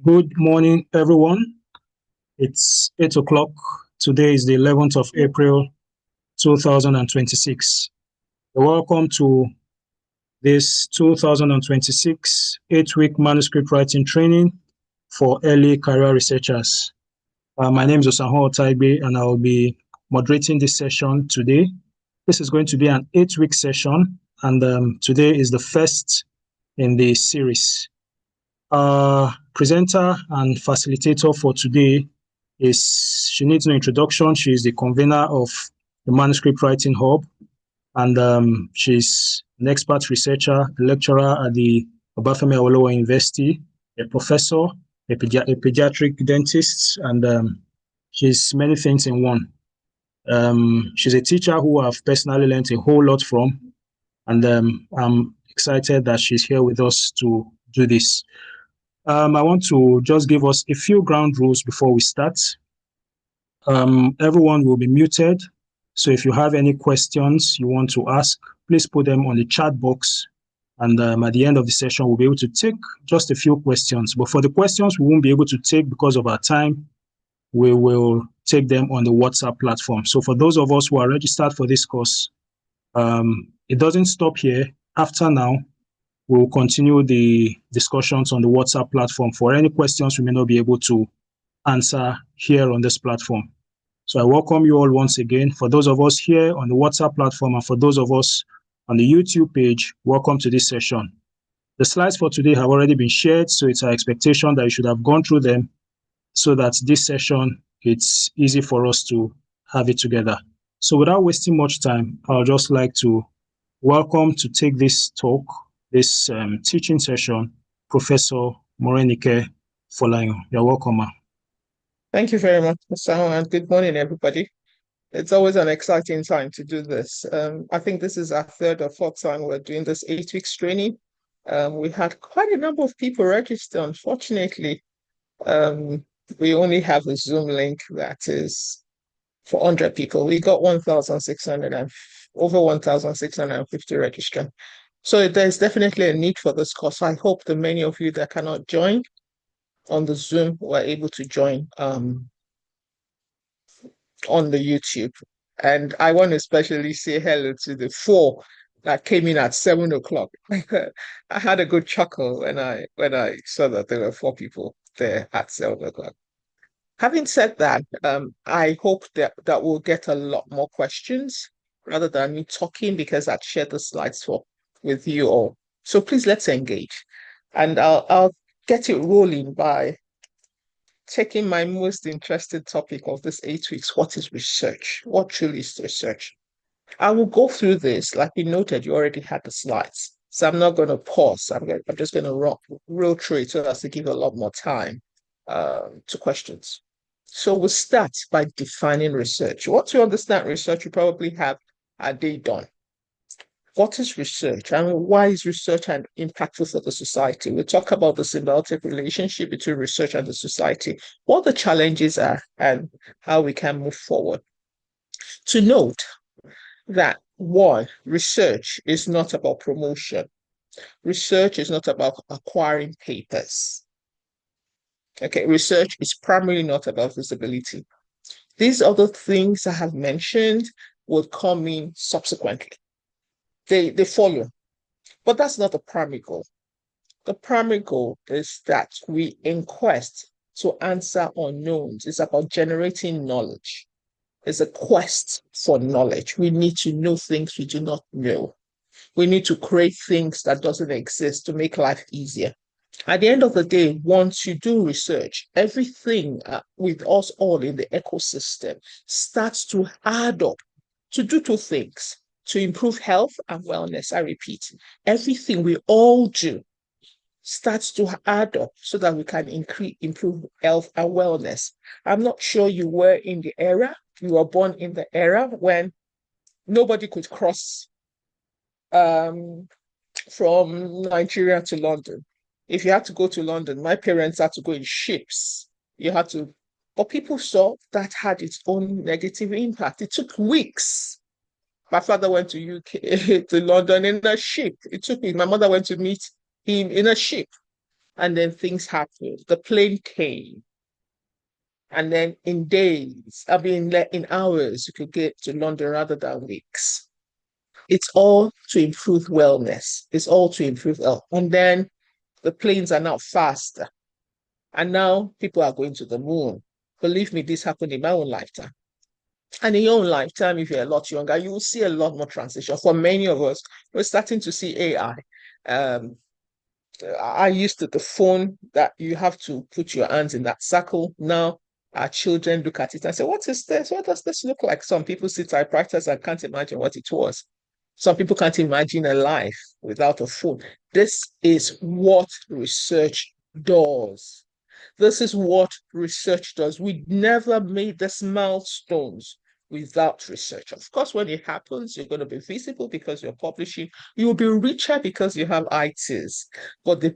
Good morning, everyone. It's 8 o'clock. Today is the 11th of April, 2026. Welcome to this 2026 8-week manuscript writing training for early career researchers. My name is Osanho Otaigbe, and I will be moderating this session today. This is going to be an 8-week session, and today is the first in the series. Presenter and facilitator for today she needs no introduction. She is the convener of the Manuscript Writing Hub, and she's an expert researcher, a lecturer at the Obafemi Awolowo University, a professor, a pediatric dentist, and she's many things in one. She's a teacher who I've personally learned a whole lot from, and I'm excited that she's here with us to do this. I want to just give us a few ground rules before we start. Everyone will be muted. So if you have any questions you want to ask, please put them on the chat box. And at the end of the session, we'll be able to take just a few questions. But for the questions we won't be able to take because of our time, we will take them on the WhatsApp platform. So for those of us who are registered for this course, it doesn't stop here. After now, we'll continue the discussions on the WhatsApp platform for any questions we may not be able to answer here on this platform. So I welcome you all once again. For those of us here on the WhatsApp platform and for those of us on the YouTube page, welcome to this session. The slides for today have already been shared, so it's our expectation that you should have gone through them so that this session, it's easy for us to have it together. So without wasting much time, I'll just like to welcome to take this talk, this teaching session, Professor Morenike Folayan. You're welcome, ma'am. Thank you very much, Sam, and good morning, everybody. It's always an exciting time to do this. I think this is our third or fourth time we're doing this 8-week training. We had quite a number of people register. Unfortunately, we only have a Zoom link that is for 100 people. We got 1,600 and over 1,650 registrants. So there's definitely a need for this course. I hope the many of you that cannot join on the Zoom were able to join on the YouTube. And I want to especially say hello to the 4 that came in at 7 o'clock. I had a good chuckle when I saw that there were 4 people there at 7 o'clock. Having said that, I hope that we'll get a lot more questions rather than me talking, because I'd shared the slides with you all. So please, let's engage. And I'll get it rolling by taking my most interested topic of this 8 weeks. What is research? What truly is research? I will go through this. Like you noted, you already had the slides. So I'm not going to pause. I'm just going to roll through it so as to give a lot more time to questions. So we'll start by defining research. Once you understand research, you probably have a day done. What is research, and why is research impactful for the society? We'll talk about the symbiotic relationship between research and the society, what the challenges are, and how we can move forward. To note that, one, research is not about promotion. Research is not about acquiring papers. Okay, research is primarily not about visibility. These other things I have mentioned will come in subsequently. They follow, but that's not the primary goal. The primary goal is that we inquest to answer unknowns. It's about generating knowledge. It's a quest for knowledge. We need to know things we do not know. We need to create things that doesn't exist to make life easier. At the end of the day, once you do research, everything with us all in the ecosystem starts to add up to do 2 things: to improve health and wellness. I repeat, everything we all do starts to add up so that we can improve health and wellness. I'm not sure you were born in the era when nobody could cross from Nigeria to London. If you had to go to London, my parents had to go in ships. But people saw that had its own negative impact. It took weeks. My father went to UK, to London in a ship. It took me, my mother went to meet him in a ship. and then things happened. The plane came, and then in days, in hours, you could get to London rather than weeks. It's all to improve wellness. It's all to improve health. And then the planes are now faster. And now people are going to the moon. Believe me, this happened in my own lifetime. And in your own lifetime, if you're a lot younger, you will see a lot more transition. For many of us, we're starting to see AI. Um, I used to the phone that you have to put your hands in that circle. Now our children look at it and say, "What is this? What does this look like?" Some people see typewriters and can't imagine what it was. Some people can't imagine a life without a phone. This is what research does. This is what research does. We never made these milestones without research. Of course, when it happens, you're going to be visible because you're publishing. You will be richer because you have ITs. But the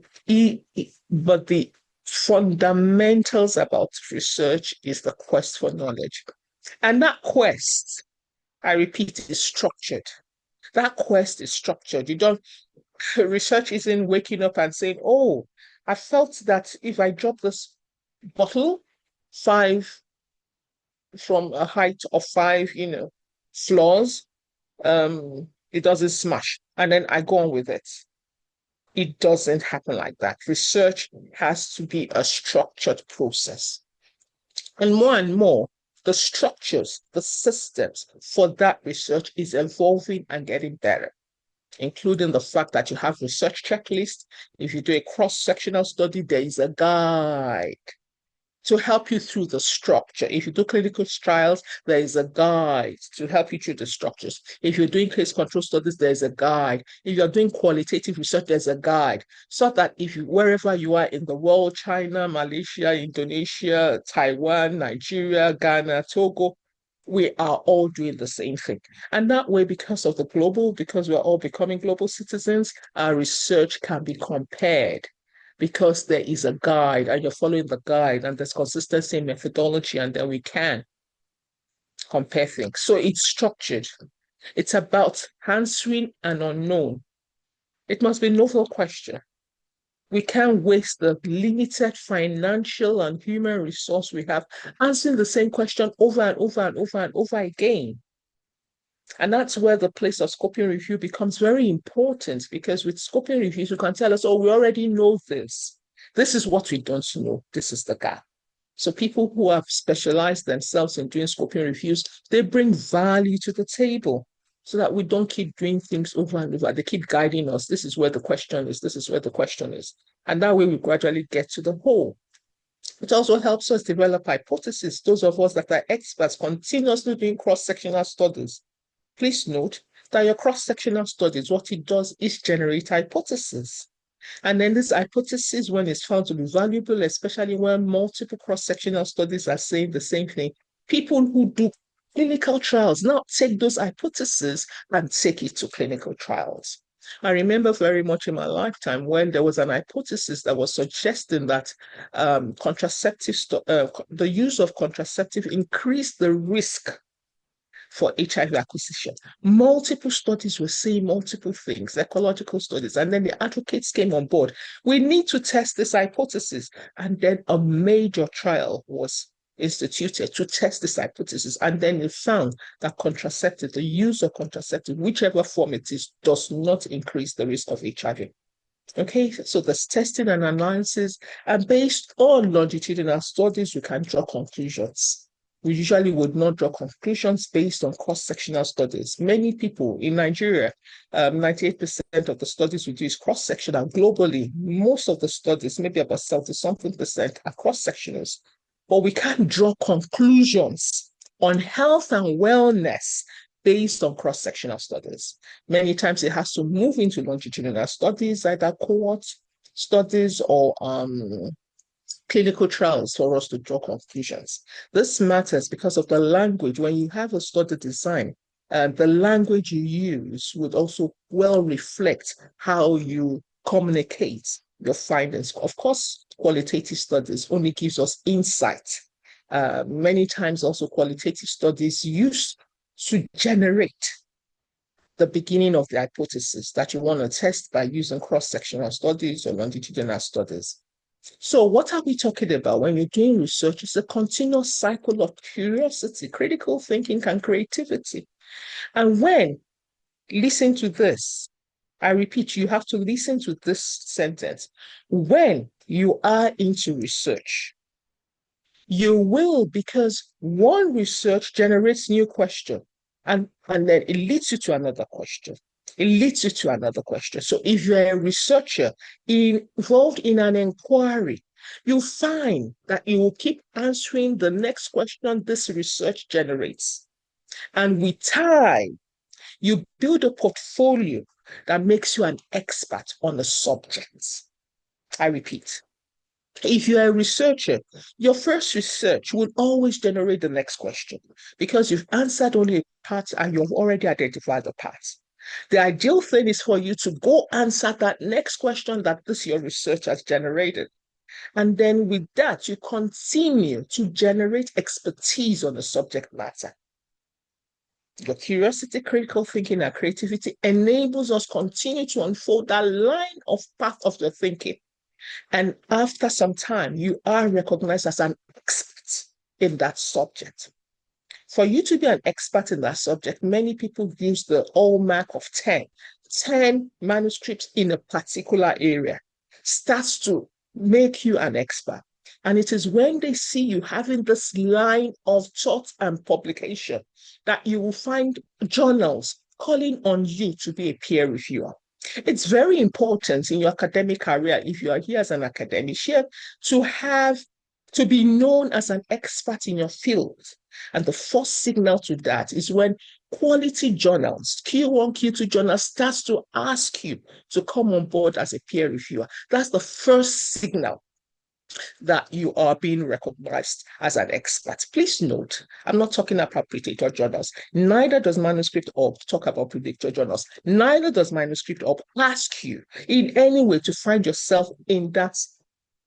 fundamentals about research is the quest for knowledge. And that quest, I repeat, is structured. That quest is structured. You don't, research isn't waking up and saying, "Oh, I felt that if I drop this bottle 5 from a height of 5, floors, it doesn't smash. And then I go on with it." It doesn't happen like that. Research has to be a structured process. And more, the structures, the systems for that research is evolving and getting better, including the fact that you have research checklists. If you do a cross-sectional study, there is a guide to help you through the structure. If you do clinical trials, there is a guide to help you through the structures. If you're doing case control studies, there's a guide. If you're doing qualitative research, there's a guide. So that if you, wherever you are in the world, China, Malaysia, Indonesia, Taiwan, Nigeria, Ghana, Togo, we are all doing the same thing. And that way, because we're all becoming global citizens, our research can be compared because there is a guide and you're following the guide and there's consistency in methodology, and then we can compare things. So it's structured. It's about answering an unknown. It must be a novel question. We can't waste the limited financial and human resource we have answering the same question over and over and over and over again. And that's where the place of scoping review becomes very important, because with scoping reviews, you can tell us, "Oh, we already know this. This is what we don't know. This is the gap." So people who have specialized themselves in doing scoping reviews, they bring value to the table so that we don't keep doing things over and over. They keep guiding us. This is where the question is. This is where the question is. And that way we gradually get to the whole. It also helps us develop hypotheses. Those of us that are experts continuously doing cross-sectional studies, please note that your cross-sectional studies, what it does is generate hypotheses. And then this hypothesis, when it's found to be valuable, especially when multiple cross-sectional studies are saying the same thing, people who do clinical trials now take those hypotheses and take it to clinical trials. I remember very much in my lifetime when there was an hypothesis that was suggesting that the use of contraceptive increased the risk for HIV acquisition. Multiple studies were saying multiple things, ecological studies, and then the advocates came on board. We need to test this hypothesis. And then a major trial was instituted to test this hypothesis. And then it found that the use of contraceptive, whichever form it is, does not increase the risk of HIV. Okay, so there's testing and analysis, and based on longitudinal studies, we can draw conclusions. We usually would not draw conclusions based on cross-sectional studies. Many people in Nigeria, 98% of the studies we do is cross-sectional. Globally, most of the studies, maybe about 70-something%, are cross-sectionals. But we can't draw conclusions on health and wellness based on cross-sectional studies. Many times it has to move into longitudinal studies, either cohort studies or clinical trials, for us to draw conclusions. This matters because of the language. When you have a study design, the language you use would also well reflect how you communicate your findings. Of course, qualitative studies only gives us insight. Many times also qualitative studies used to generate the beginning of the hypothesis that you want to test by using cross-sectional studies or longitudinal studies. So what are we talking about when you're doing research? It's a continuous cycle of curiosity, critical thinking, and creativity. And listen to this, I repeat, you have to listen to this sentence. When you are into research, you will, because one research generates new question, and then it leads you to another question. It leads you to another question. So if you're a researcher involved in an inquiry, you'll find that you will keep answering the next question this research generates. And with time, you build a portfolio that makes you an expert on the subject. I repeat, if you're a researcher, your first research will always generate the next question because you've answered only a part and you've already identified the part. The ideal thing is for you to go answer that next question that your research has generated. And then with that, you continue to generate expertise on the subject matter. Your curiosity, critical thinking, and creativity enables us continue to unfold that line of path of the thinking. And after some time, you are recognized as an expert in that subject. For you to be an expert in that subject, many people use the hallmark of 10 manuscripts in a particular area starts to make you an expert. And it is when they see you having this line of thought and publication that you will find journals calling on you to be a peer reviewer. It's very important in your academic career, if you are here as an academician, to be known as an expert in your field. And the first signal to that is when quality journals, Q1, Q2 journals, starts to ask you to come on board as a peer reviewer. That's the first signal that you are being recognized as an expert. Please note, I'm not talking about predictor journals. Neither does Manuscript Org talk about predictor journals. Neither does Manuscript Org ask you in any way to find yourself in that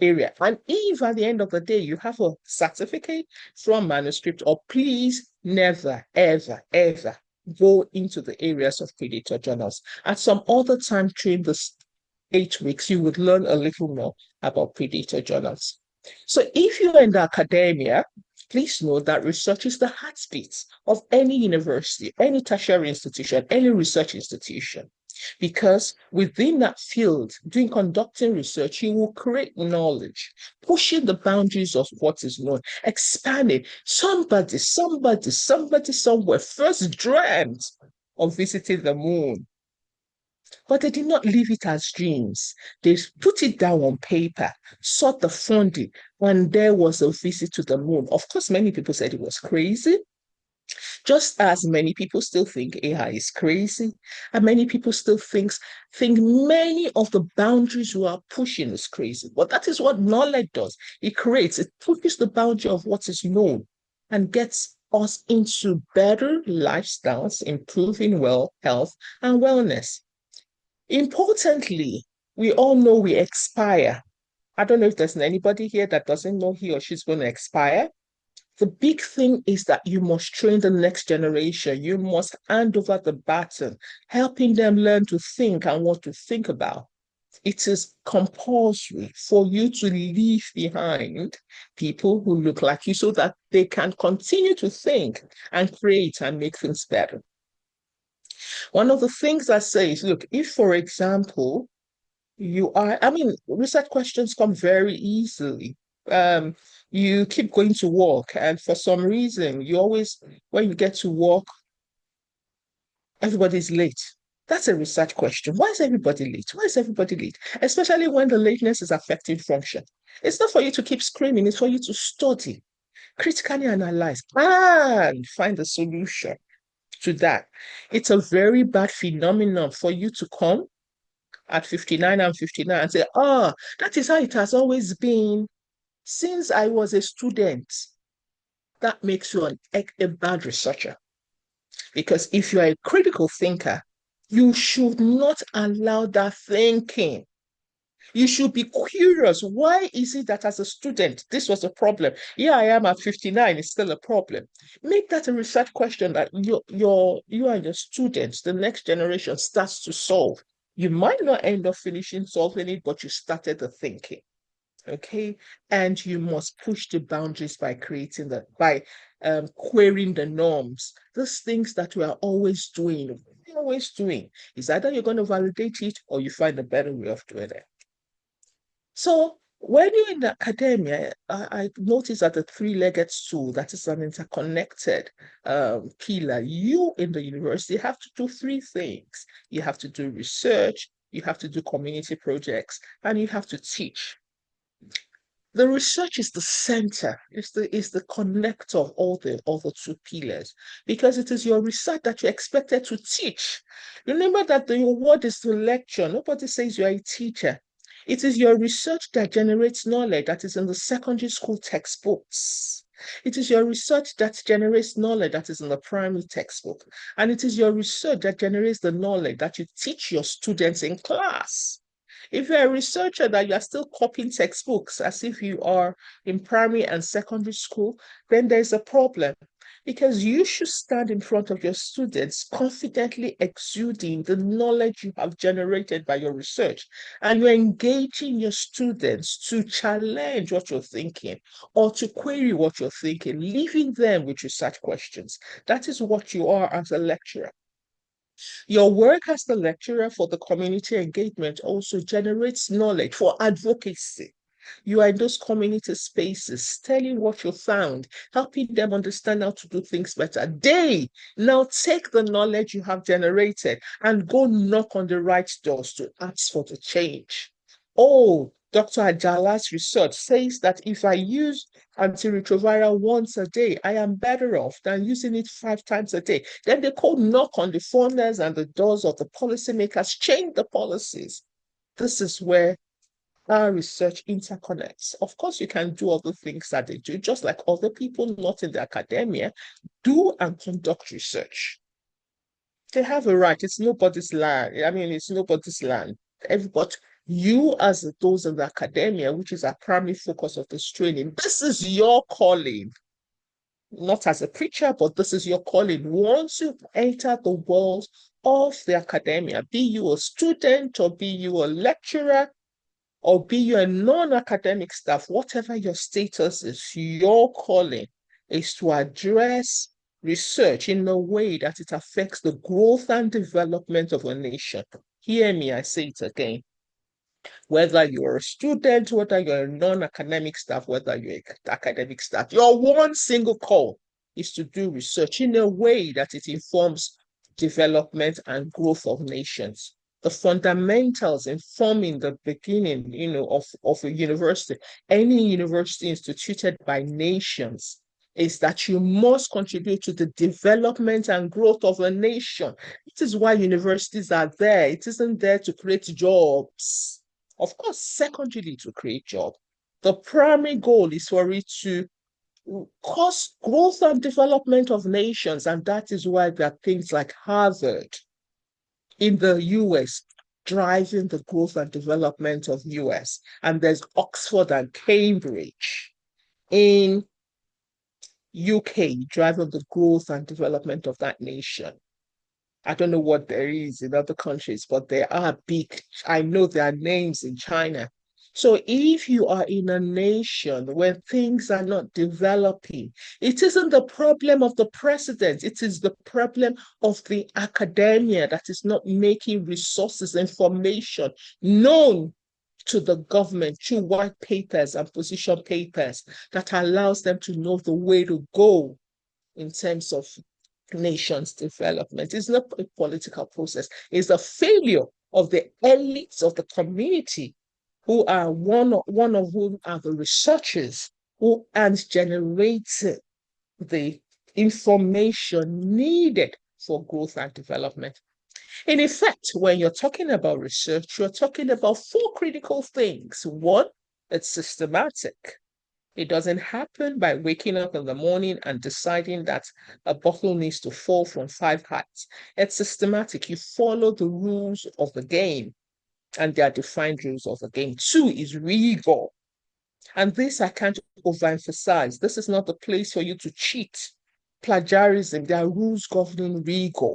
area. And if at the end of the day you have a certificate from Manuscript Org, please never, ever, ever go into the areas of predictor journals. At some other time during this 8 weeks, you would learn a little more about predictor journals. So if you're in the academia, please know that research is the heartbeat of any university, any tertiary institution, any research institution. Because within that field, conducting research, you will create knowledge, pushing the boundaries of what is known, expanding. Somebody somewhere first dreamt of visiting the moon, but they did not leave it as dreams. They put it down on paper, sought the funding, and there was a visit to the moon. Of course, many people said it was crazy, just as many people still think AI is crazy, and many people still think many of the boundaries we are pushing is crazy. But that is what knowledge does. It pushes the boundary of what is known and gets us into better lifestyles, improving health and wellness. Importantly, we all know we expire. I don't know if there's anybody here that doesn't know he or she's going to expire. The big thing is that you must train the next generation. You must hand over the baton, helping them learn to think and what to think about. It is compulsory for you to leave behind people who look like you so that they can continue to think and create and make things better. One of the things I say is, look, if, for example, research questions come very easily. You keep going to work, and for some reason, when you get to work, everybody's late. That's a research question. Why is everybody late? Why is everybody late? Especially when the lateness is affecting function. It's not for you to keep screaming, it's for you to study, critically analyze, and find a solution to that. It's a very bad phenomenon for you to come at 59 and 59 and say, that is how it has always been since I was a student. That makes you a bad researcher. Because if you're a critical thinker, you should not allow that thinking. You should be curious. Why is it that as a student, this was a problem? Here I am at 59, it's still a problem. Make that a research question that you and your students, the next generation, starts to solve. You might not end up finishing solving it, but you started the thinking. Okay, and you must push the boundaries by querying the norms. Those things that we are always doing, is either you're going to validate it or you find a better way of doing it. So when you're in the academia, I noticed that the three-legged stool, that is an interconnected pillar, you in the university have to do three things. You have to do research, you have to do community projects, and you have to teach. The research is the center, is the connector of all the other two pillars, because it is your research that you're expected to teach. Remember that your word is to lecture. Nobody says you're a teacher. It is your research that generates knowledge that is in the secondary school textbooks. It is your research that generates knowledge that is in the primary textbook. And it is your research that generates the knowledge that you teach your students in class. If you're a researcher that you are still copying textbooks as if you are in primary and secondary school, then there's a problem, because you should stand in front of your students confidently exuding the knowledge you have generated by your research, and you're engaging your students to challenge what you're thinking or to query what you're thinking, leaving them with research questions. That is what you are as a lecturer. Your work as the lecturer for the community engagement also generates knowledge for advocacy. You are in those community spaces telling what you found, helping them understand how to do things better. They now take the knowledge you have generated and go knock on the right doors to ask for the change. Oh, Dr. Ajala's research says that if I use antiretroviral once a day, I am better off than using it 5 times a day. Then they go knock on the corners and the doors of the policymakers, change the policies. This is where our research interconnects. Of course, you can do other things that they do, just like other people not in the academia do and conduct research. They have a right. It's nobody's land. I mean, it's nobody's land. Everybody, you as those in the academia, which is our primary focus of this training, this is your calling. Not as a preacher, but this is your calling. Once you enter the world of the academia, be you a student or be you a lecturer or be you a non-academic staff, whatever your status is, your calling is to address research in a way that it affects the growth and development of a nation. Hear me, I say it again. Whether you're a student, whether you're a non-academic staff, whether you're an academic staff, your one single call is to do research in a way that it informs development and growth of nations. The fundamentals informing the beginning, of a university, any university instituted by nations, is that you must contribute to the development and growth of a nation. This is why universities are there. It isn't there to create jobs. Of course, secondarily, to create jobs. The primary goal is for it to cause growth and development of nations, and that is why there are things like Harvard in the US driving the growth and development of US, and there's Oxford and Cambridge in UK driving the growth and development of that nation. I don't know what there is in other countries, but there are big, I know there are names in China. So if you are in a nation where things are not developing, it isn't the problem of the president, it is the problem of the academia that is not making resources, information known to the government through white papers and position papers that allows them to know the way to go in terms of nation's development. It's not a political process. It's a failure of the elites of the community, who are one of whom are the researchers who and generated the information needed for growth and development. In effect, when you're talking about research, you're talking about four critical things. One, it's systematic. It doesn't happen by waking up in the morning and deciding that a bottle needs to fall from 5 heights. It's systematic. You follow the rules of the game, and there are defined rules of the game. Two is rigor. And this I can't overemphasize. This is not the place for you to cheat. Plagiarism, there are rules governing rigor.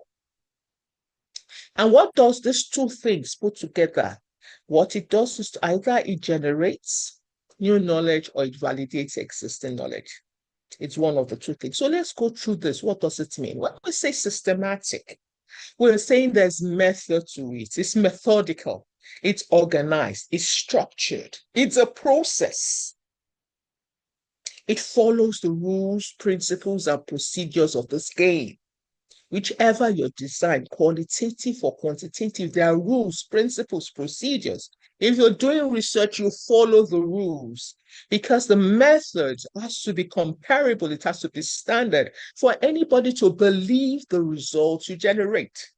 And what does these two things put together? What it does is either it generates new knowledge or it validates existing knowledge. It's one of the two things. So let's go through this. What does it mean? When we say systematic, we're saying there's method to it. It's methodical. It's organized. It's structured. It's a process. It follows the rules, principles, and procedures of this game. Whichever your design, qualitative or quantitative, there are rules, principles, procedures. If you're doing research, you follow the rules because the method has to be comparable. It has to be standard for anybody to believe the results you generate.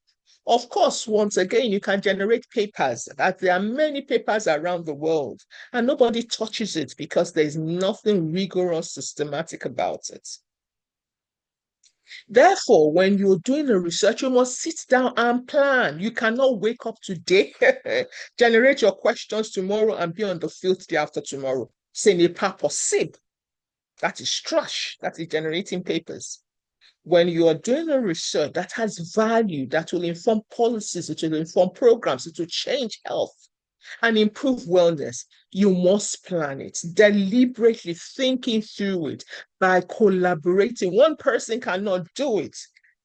Of course, once again, you can generate papers. That there are many papers around the world and nobody touches it because there's nothing rigorous, systematic about it. Therefore, when you're doing a research, you must sit down and plan. You cannot wake up today, generate your questions tomorrow, and be on the field the after tomorrow. C'est pas possible. That is trash. That is generating papers. When you are doing a research that has value, that will inform policies, it will inform programs, it will change health and improve wellness, you must plan it, deliberately thinking through it by collaborating. One person cannot do it.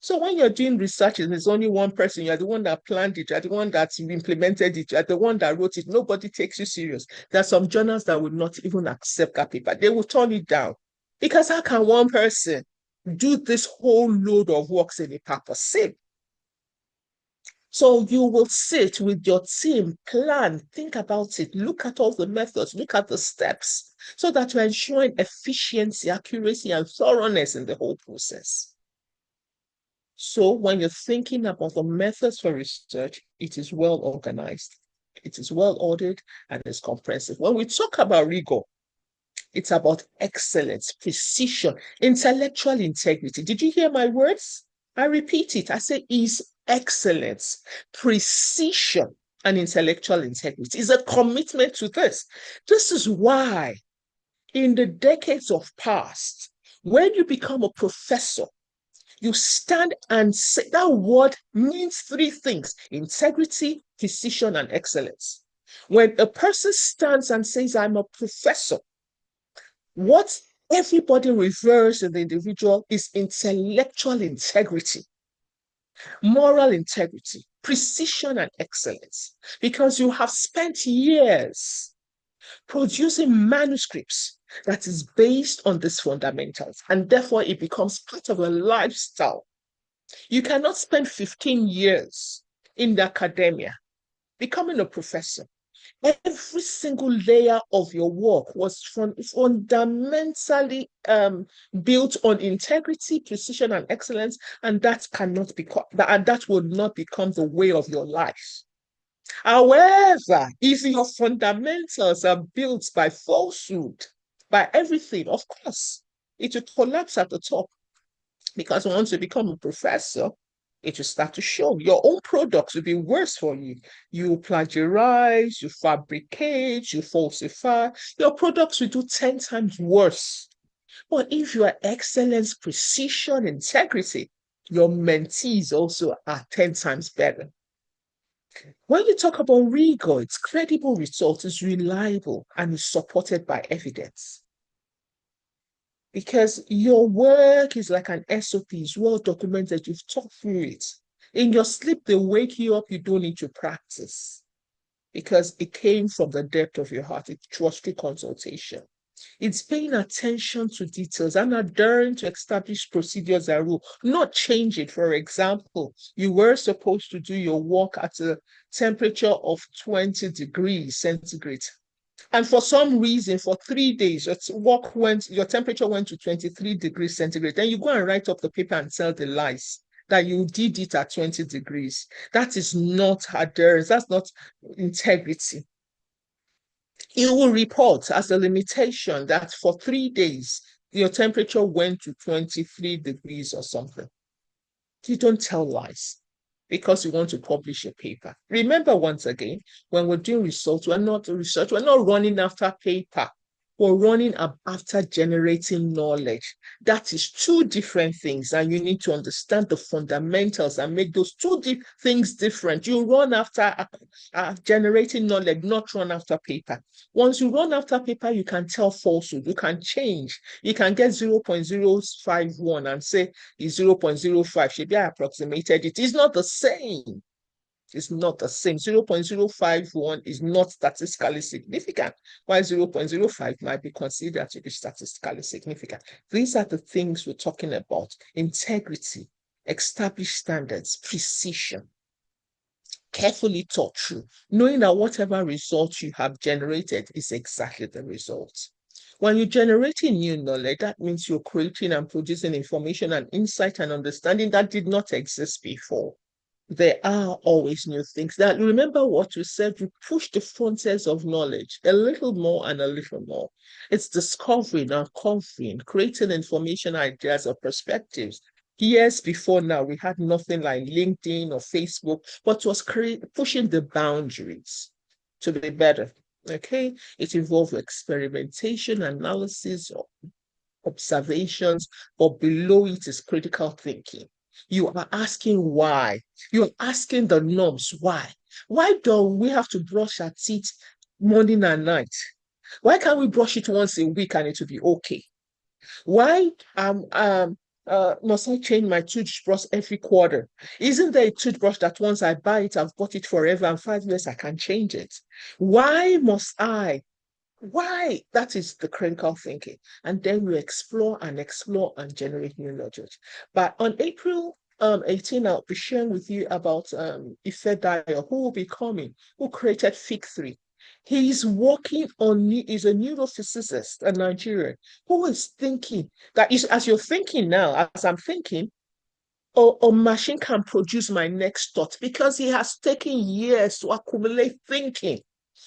So when you're doing research and there's only one person, you're the one that planned it, you're the one that implemented it, you're the one that wrote it, nobody takes you serious. There are some journals that would not even accept that paper. They will turn it down. Because how can one person do this whole load of works in a purpose? So you will sit with your team, plan, think about it, look at all the methods, look at the steps, so that you're ensuring efficiency, accuracy, and thoroughness in the whole process. So when you're thinking about the methods for research, it is well organized, it is well ordered, and it's comprehensive. When we talk about rigor, it's about excellence, precision, intellectual integrity. Did you hear my words? I repeat it. I say is excellence, precision, and intellectual integrity. Is a commitment to this. This is why in the decades of past, when you become a professor, you stand and say that word means three things: integrity, precision, and excellence. When a person stands and says, I'm a professor, what everybody reveres in the individual is intellectual integrity, moral integrity, precision, and excellence, because you have spent years producing manuscripts that is based on these fundamentals, and therefore it becomes part of a lifestyle. You cannot spend 15 years in the academia becoming a professor. Every single layer of your work was fundamentally built on integrity, precision, and excellence, and that cannot become that will not become the way of your life. However, if your fundamentals are built by falsehood, by everything, of course, it will collapse at the top. Because once you become a professor, it will start to show. Your own products will be worse for you. You plagiarize, you fabricate, you falsify. Your products will do 10 times worse. But if you are excellence, precision, integrity, your mentees also are 10 times better. When you talk about rigor, it's credible results, it's reliable, and is supported by evidence. Because your work is like an SOP, it's well documented, you've talked through it. In your sleep, they wake you up, you don't need to practice because it came from the depth of your heart. It's trusted consultation. It's paying attention to details and adhering to established procedures and rules, not change it. For example, you were supposed to do your work at a temperature of 20 degrees centigrade. And for some reason, for 3 days, your temperature went to 23 degrees centigrade. Then you go and write up the paper and tell the lies that you did it at 20 degrees. That is not adherence. That's not integrity. You will report as a limitation that for 3 days, your temperature went to 23 degrees or something. You don't tell lies because you want to publish a paper. Remember, once again, when we're doing research, we're not running after paper. or running after generating knowledge. That is two different things, and you need to understand the fundamentals and make those two things different. You run after generating knowledge, not run after paper. Once you run after paper, you can tell falsehood, you can change. You can get 0.051 and say it's 0.05. Should be approximated. It is not the same. It's not the same. 0.051 is not statistically significant, while 0.05 might be considered to be statistically significant. These are the things we're talking about: integrity, established standards, precision, carefully thought through, knowing that whatever result you have generated is exactly the result. When you're generating new knowledge, that means you're creating and producing information and insight and understanding that did not exist before. There are always new things. That remember what we said, we push the frontiers of knowledge a little more and a little more. It's discovering, uncovering, creating information, ideas, or perspectives. Years before now, we had nothing like LinkedIn or Facebook, but was pushing the boundaries to be better. Okay, it involved experimentation, analysis, observations, but below it is critical thinking. You are asking why. You're asking the norms why. Why do we have to brush our teeth morning and night? Why can't we brush it once a week and it will be okay? Why must I change my toothbrush every quarter? Isn't there a toothbrush that once I buy it, I've bought it forever, and 5 years I can change it? Why must I? Why? That is the critical thinking. And then we explore and generate new knowledge. But on April 18, I'll be sharing with you about Ife Dayo, who will be coming, who created Fig 3. He's working on, he's a neurophysicist, a Nigerian, who is thinking that is, as you're thinking now, as I'm thinking, or machine can produce my next thought, because he has taken years to accumulate thinking,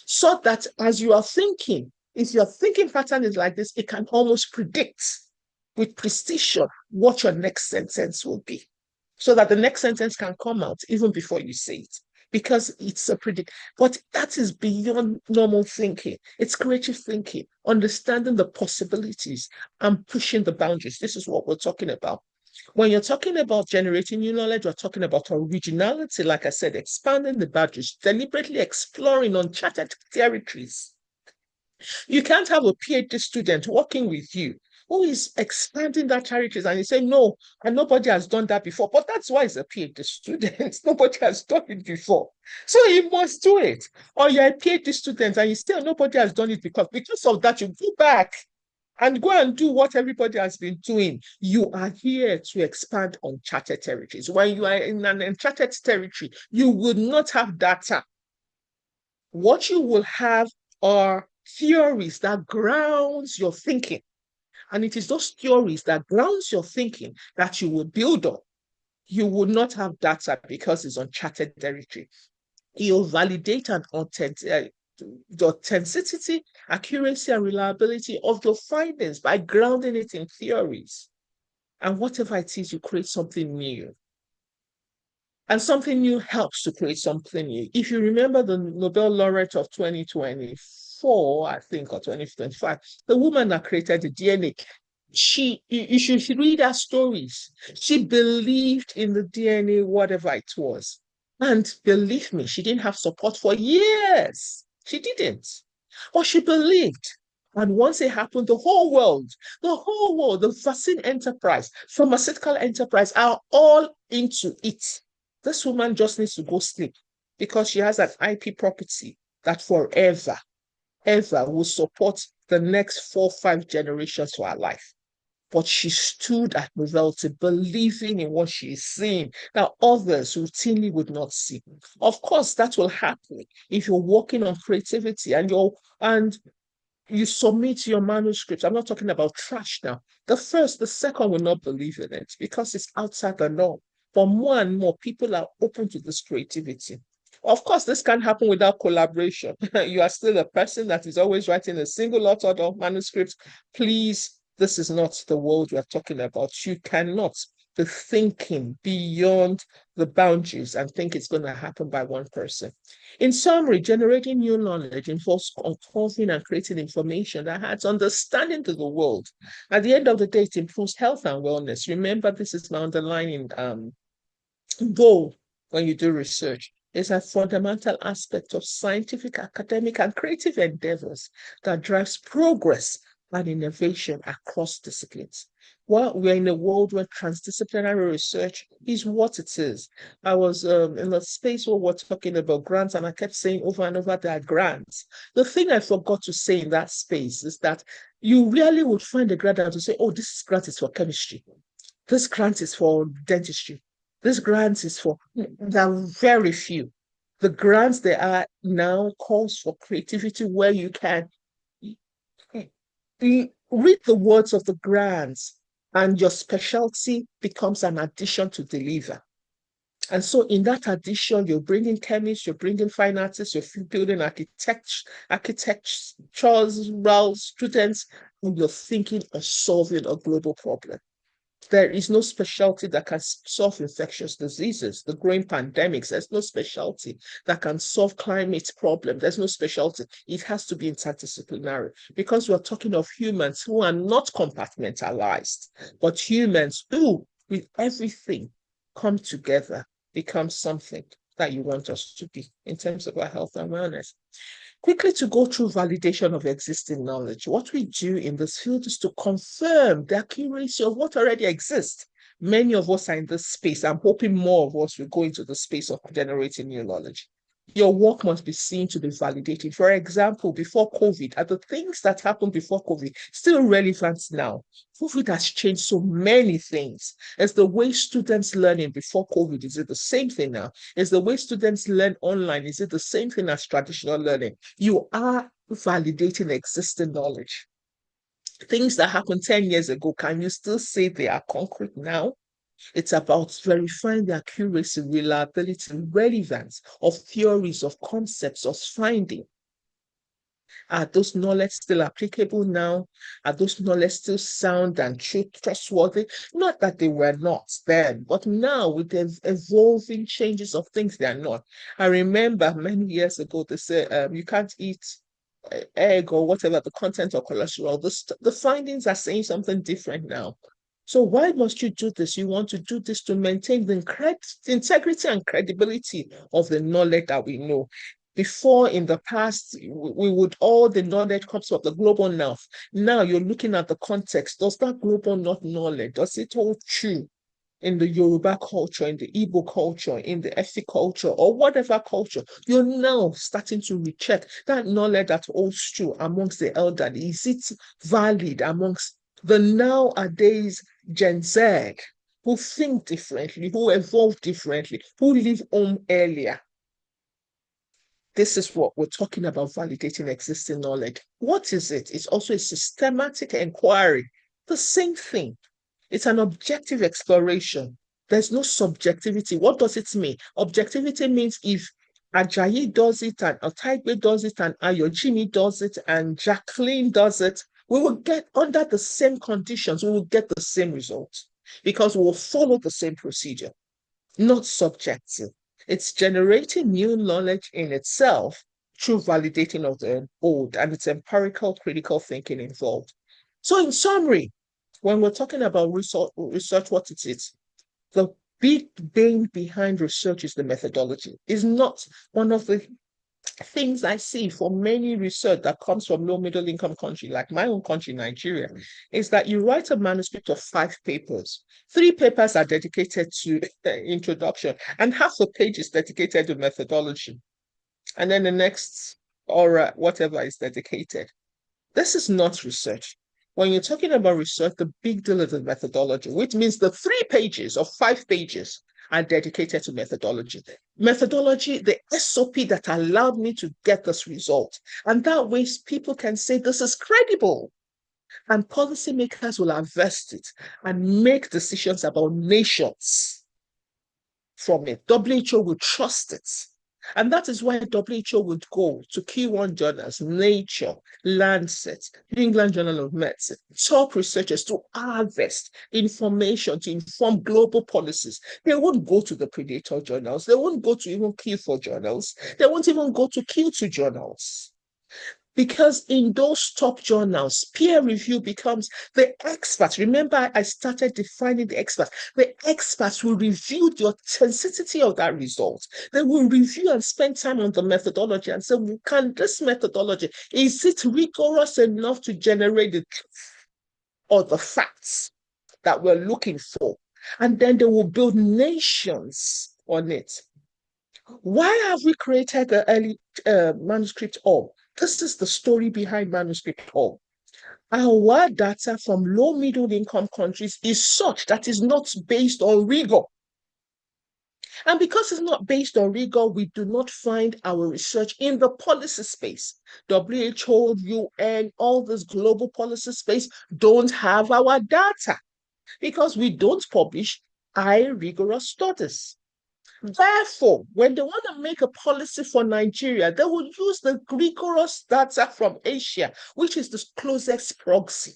so that as you are thinking, if your thinking pattern is like this, it can almost predict with precision what your next sentence will be, so that the next sentence can come out even before you say it, because it's a predict. But that is beyond normal thinking. It's creative thinking, understanding the possibilities and pushing the boundaries. This is what we're talking about. When you're talking about generating new knowledge, we're talking about originality, like I said, expanding the boundaries, deliberately exploring uncharted territories. You can't have a PhD student working with you who is expanding that territories and you say, no, and nobody has done that before. But that's why he's a PhD student. Nobody has done it before. So he must do it. Or you're a PhD student and you say, nobody has done it because of that, you go back and go and do what everybody has been doing. You are here to expand uncharted territories. When you are in an uncharted territory, you will not have data. What you will have are theories that grounds your thinking. And it is those theories that grounds your thinking that you will build on. You will not have data because it's uncharted territory. You'll validate and the authenticity, accuracy, and reliability of your findings by grounding it in theories. And whatever it is, you create something new. And something new helps to create something new. If you remember the Nobel laureate of 2024, I think, or 2025, the woman that created the DNA, you should read her stories. She believed in the DNA, whatever it was. And believe me, she didn't have support for years. She didn't. But she believed. And once it happened, the whole world, the vaccine enterprise, pharmaceutical enterprise are all into it. This woman just needs to go sleep because she has an IP property that forever, ever will support the next 4-5 generations to her life. But she stood at novelty, believing in what she is seeing that others routinely would not see. Of course, that will happen if you're working on creativity and you submit your manuscript. I'm not talking about trash now. The first, the second will not believe in it because it's outside the norm. But more and more people are open to this creativity. Of course, this can't happen without collaboration. You are still a person that is always writing a single authored manuscript. Please, this is not the world we're talking about. You cannot the thinking beyond the boundaries and think it's going to happen by one person. In summary, generating new knowledge involves uncovering and creating information that adds understanding to the world. At the end of the day, it improves health and wellness. Remember, this is my underlying goal when you do research. Is a fundamental aspect of scientific, academic, and creative endeavors that drives progress and innovation across disciplines. Well, we're in a world where transdisciplinary research is what it is. I was in a space where we're talking about grants, and I kept saying over and over there are grants. The thing I forgot to say in that space is that you really would find a grant to say, oh, this grant is for chemistry. This grant is for dentistry. This grant is for, there are very few. The grants there are now calls for creativity where you can read the words of the grants and your specialty becomes an addition to deliver. And so in that addition, you're bringing chemists, you're bringing fine artists, you're building architectural students, and you're thinking of solving a global problem. There is no specialty that can solve infectious diseases, the growing pandemics. There's no specialty that can solve climate problems. There's no specialty. It has to be interdisciplinary because we're talking of humans who are not compartmentalized, but humans who, with everything, come together, become something that you want us to be in terms of our health and wellness. Quickly to go through validation of existing knowledge. What we do in this field is to confirm the accuracy of what already exists. Many of us are in this space. I'm hoping more of us will go into the space of generating new knowledge. Your work must be seen to be validated. For example, before COVID, are the things that happened before COVID still relevant now? COVID has changed so many things. It's the way students learning before COVID. Is it the same thing now? Is the way students learn online? Is it the same thing as traditional learning? You are validating existing knowledge. Things that happened 10 years ago, can you still say they are concrete now? It's about verifying the accuracy, reliability, and relevance of theories, of concepts, of finding. Are those knowledge still applicable now? Are those knowledge still sound and trustworthy? Not that they were not then, but now with the evolving changes of things, they are not. I remember many years ago, they said you can't eat egg or whatever, the content of cholesterol. The findings are saying something different now. So why must you do this? You want to do this to maintain the integrity and credibility of the knowledge that we know. Before, in the past, we would all the knowledge comes from the global north. Now you're looking at the context. Does that global north knowledge, does it hold true in the Yoruba culture, in the Igbo culture, in the Efi culture, or whatever culture? You're now starting to recheck that knowledge that holds true amongst the elderly. Is it valid amongst the nowadays Gen Z who think differently, who evolve differently, who leave home earlier? This is what we're talking about, validating existing knowledge. What is it? It's also a systematic inquiry. The same thing. It's an objective exploration. There's no subjectivity. What does it mean? Objectivity means if Ajayi does it and Otaigbe does it and Ayojimi does it and Jacqueline does it, we will get under the same conditions, we will get the same results because we will follow the same procedure, not subjective. It's generating new knowledge in itself through validating of the old, and it's empirical critical thinking involved. So in summary, when we're talking about research, what it is, the big thing behind research is the methodology. It's not one of the things I see for many research that comes from low middle income country, like my own country, Nigeria, is that you write a manuscript of 5 papers. 3 papers are dedicated to introduction, and half the page is dedicated to methodology. And then the next, or whatever is dedicated. This is not research. When you're talking about research, the big deal is the methodology, which means the 3 pages or 5 pages are dedicated to methodology. Methodology, the SOP that allowed me to get this result. And that way people can say this is credible. And policymakers will invest it and make decisions about nations from it. WHO will trust it. And that is why WHO would go to key one journals, Nature, Lancet, New England Journal of Medicine, top researchers to harvest information to inform global policies. They won't go to the predator journals. They won't go to even Q4 journals. They won't even go to Q2 journals. Because in those top journals, peer review becomes the experts. Remember, I started defining the experts. The experts will review the authenticity of that result. They will review and spend time on the methodology and say, can this methodology, is it rigorous enough to generate the truth or the facts that we're looking for? And then they will build nations on it. Why have we created the early manuscript org? This is the story behind Manuscript org. Our data from low middle income countries is such that is not based on rigor. And because it's not based on rigor, we do not find our research in the policy space. WHO, UN, all this global policy space don't have our data because we don't publish high rigorous studies. Therefore, when they want to make a policy for Nigeria, they will use the rigorous data from Asia, which is the closest proxy.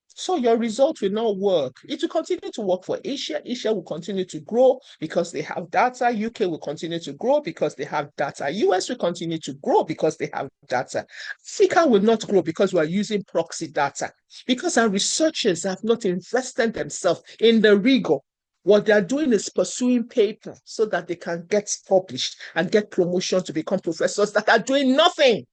So your result will not work. It will continue to work for Asia. Asia will continue to grow because they have data. UK will continue to grow because they have data. US will continue to grow because they have data. Africa will not grow because we are using proxy data, because our researchers have not invested themselves in the rigor. What they are doing is pursuing paper so that they can get published and get promotion to become professors that are doing nothing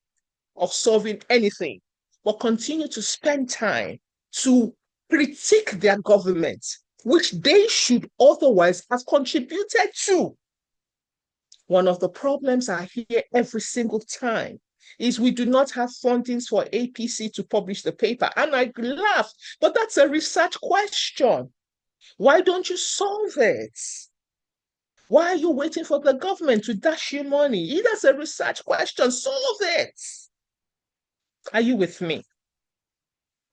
of solving anything, but continue to spend time to critique their government, which they should otherwise have contributed to. One of the problems I hear every single time is we do not have fundings for APC to publish the paper. And I laugh, but that's a research question. Why don't you solve it? Why are you waiting for the government to dash you money? It is a research question. Solve it. Are you with me?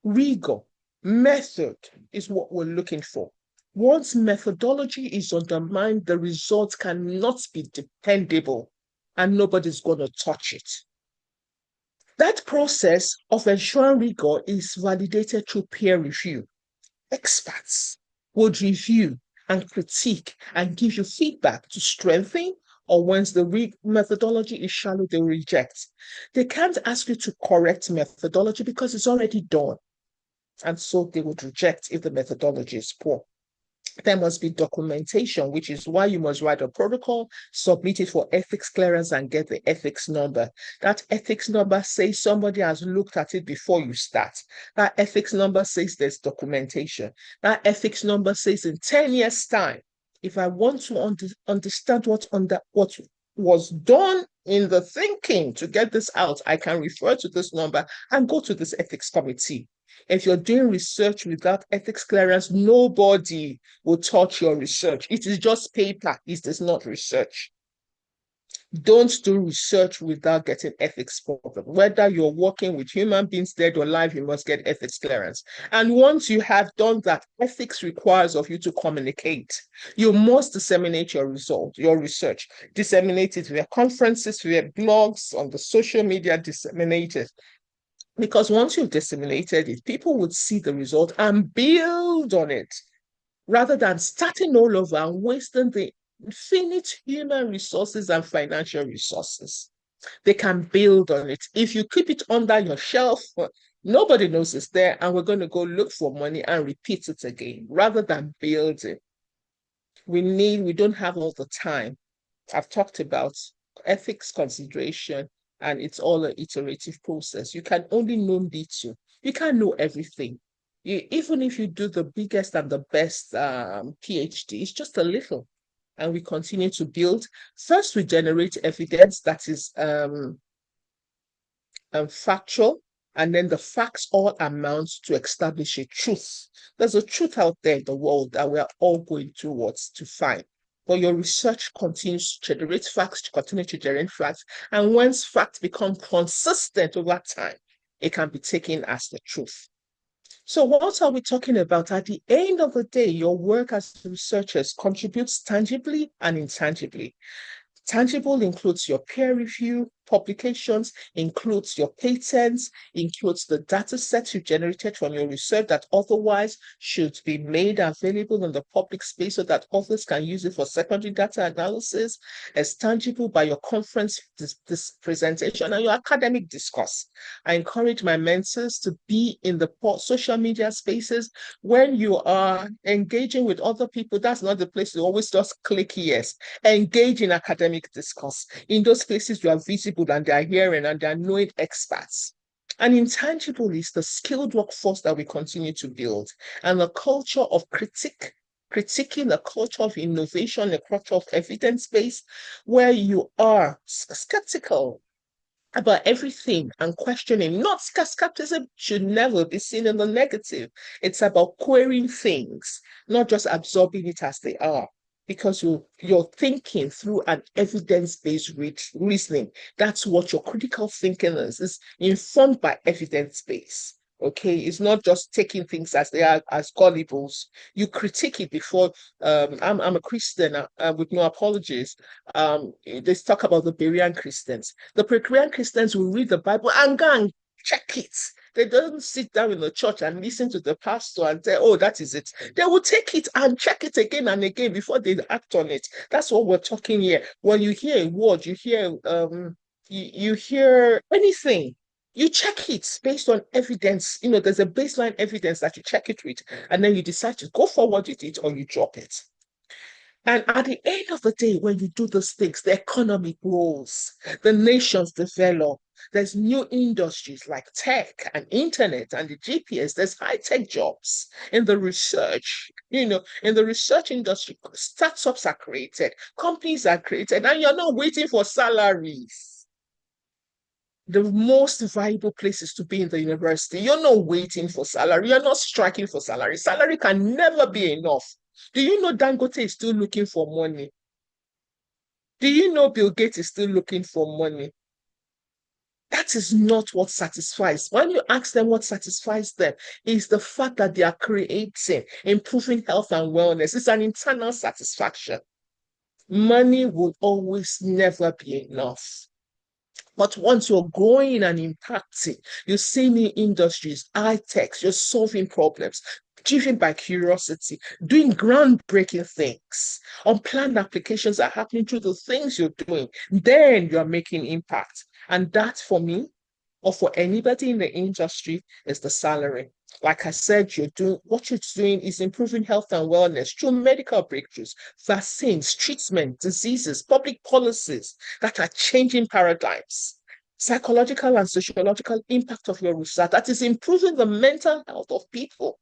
Rigor, method is what we're looking for. Once methodology is undermined, the results cannot be dependable and nobody's going to touch it. That process of ensuring rigor is validated through peer review. Experts would review and critique and give you feedback to strengthen, or once the methodology is shallow, they will reject. They can't ask you to correct methodology because it's already done. And so they would reject if the methodology is poor. There must be documentation, which is why you must write a protocol, submit it for ethics clearance, and get the ethics number. That ethics number says somebody has looked at it before you start. That ethics number says there's documentation. That ethics number says in 10 years' time, if I want to understand what was done in the thinking to get this out, I can refer to this number and go to this ethics committee. If you're doing research without ethics clearance, nobody will touch your research. It is just paper. It is not research. Don't do research without getting ethics problem. Whether you're working with human beings dead or alive, you must get ethics clearance. And once you have done that, ethics requires of you to communicate. You must disseminate your result, your research. Disseminate it via conferences, via blogs, on the social media, disseminate it. Because once you've disseminated it, people would see the result and build on it, rather than starting all over and wasting the infinite human resources and financial resources. They can build on it. If you keep it under your shelf, nobody knows it's there, and we're going to go look for money and repeat it again, rather than building. We don't have all the time. I've talked about ethics consideration, and it's all an iterative process. You can only know little. You can't know everything. Even if you do the biggest and the best PhD, it's just a little. And we continue to build. First, we generate evidence that is factual, and then the facts all amount to establish a truth. There's a truth out there in the world that we are all going towards to find. But your research continues to generate facts, to continue to generate facts. And once facts become consistent over time, it can be taken as the truth. So what are we talking about? At the end of the day, your work as researchers contributes tangibly and intangibly. Tangible includes your peer review publications, includes your patents, includes the data sets you generated from your research that otherwise should be made available in the public space so that others can use it for secondary data analysis. As tangible by your conference this presentation and your academic discourse. I encourage my mentors to be in the social media spaces when you are engaging with other people. That's not the place to always just click yes. Engage in academic discourse. In those places, you are visible and they are hearing and they are knowing experts. And intangible is the skilled workforce that we continue to build and a culture of critiquing a culture of innovation, a culture of evidence-based, where you are skeptical about everything and questioning. Not skepticism should never be seen in the negative. It's about querying things, not just absorbing it as they are. Because you're thinking through an evidence-based reasoning. That's what your critical thinking is informed by evidence-based. Okay, it's not just taking things as they are, as gullibles. You critique it before. I'm a Christian with no apologies. They talk about the Berean Christians. The Berean Christians will read the Bible and go and check it. They don't sit down in the church and listen to the pastor and say, oh, that is it. They will take it and check it again and again before they act on it. That's what we're talking here. When you hear a word, you hear anything, you check it based on evidence. There's a baseline evidence that you check it with, and then you decide to go forward with it or you drop it. And at the end of the day, when you do those things, the economy grows, the nations develop. There's new industries like tech and internet and the GPS. There's high-tech jobs in the research. In the research industry, startups are created, companies are created, and you're not waiting for salaries. The most valuable places to be in the university. You're not waiting for salary. You're not striking for salary. Salary can never be enough. Do you know Dangote is still looking for money? Do you know Bill Gates is still looking for money? That is not what satisfies. When you ask them what satisfies them, is the fact that they are creating, improving health and wellness. It's an internal satisfaction. Money will always never be enough. But once you're growing and impacting, you see new industries, high techs, you're solving problems, driven by curiosity, doing groundbreaking things. Unplanned applications are happening through the things you're doing. Then you're making impact. And that for me, or for anybody in the industry, is the salary. Like I said, what you're doing is improving health and wellness through medical breakthroughs, vaccines, treatment, diseases, public policies that are changing paradigms. Psychological and sociological impact of your research that is improving the mental health of people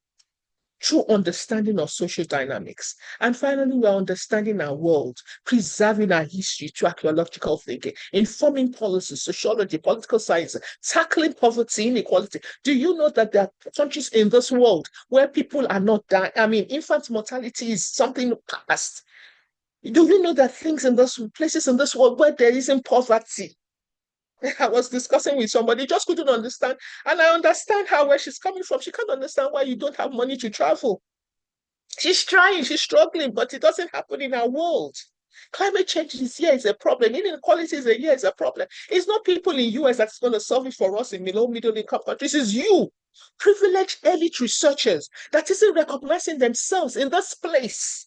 through understanding of social dynamics. And finally, we're understanding our world, preserving our history through archaeological thinking, informing policy, sociology, political science, tackling poverty, inequality. Do you know that there are countries in this world where people are not dying? I mean, infant mortality is something past. Do you know that things in those places in this world where there isn't poverty? I was discussing with somebody, just couldn't understand. And I understand where she's coming from. She can't understand why you don't have money to travel. She's trying, she's struggling, but it doesn't happen in our world. Climate change is a problem. Inequality is a problem. It's not people in US that's going to solve it for us in middle income countries. It's you, privileged elite researchers that isn't recognizing themselves in this place,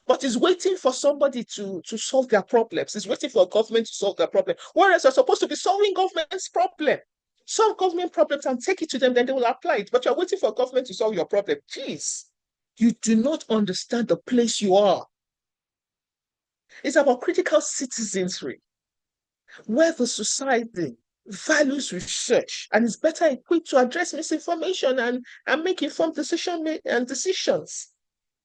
but is waiting for somebody to solve their problems. It's waiting for a government to solve their problem. Whereas you're supposed to be solving government's problem. Solve government problems and take it to them, then they will apply it. But you're waiting for government to solve your problem. Jeez, you do not understand the place you are. It's about critical citizenry, where the society values research and is better equipped to address misinformation and make informed decisions.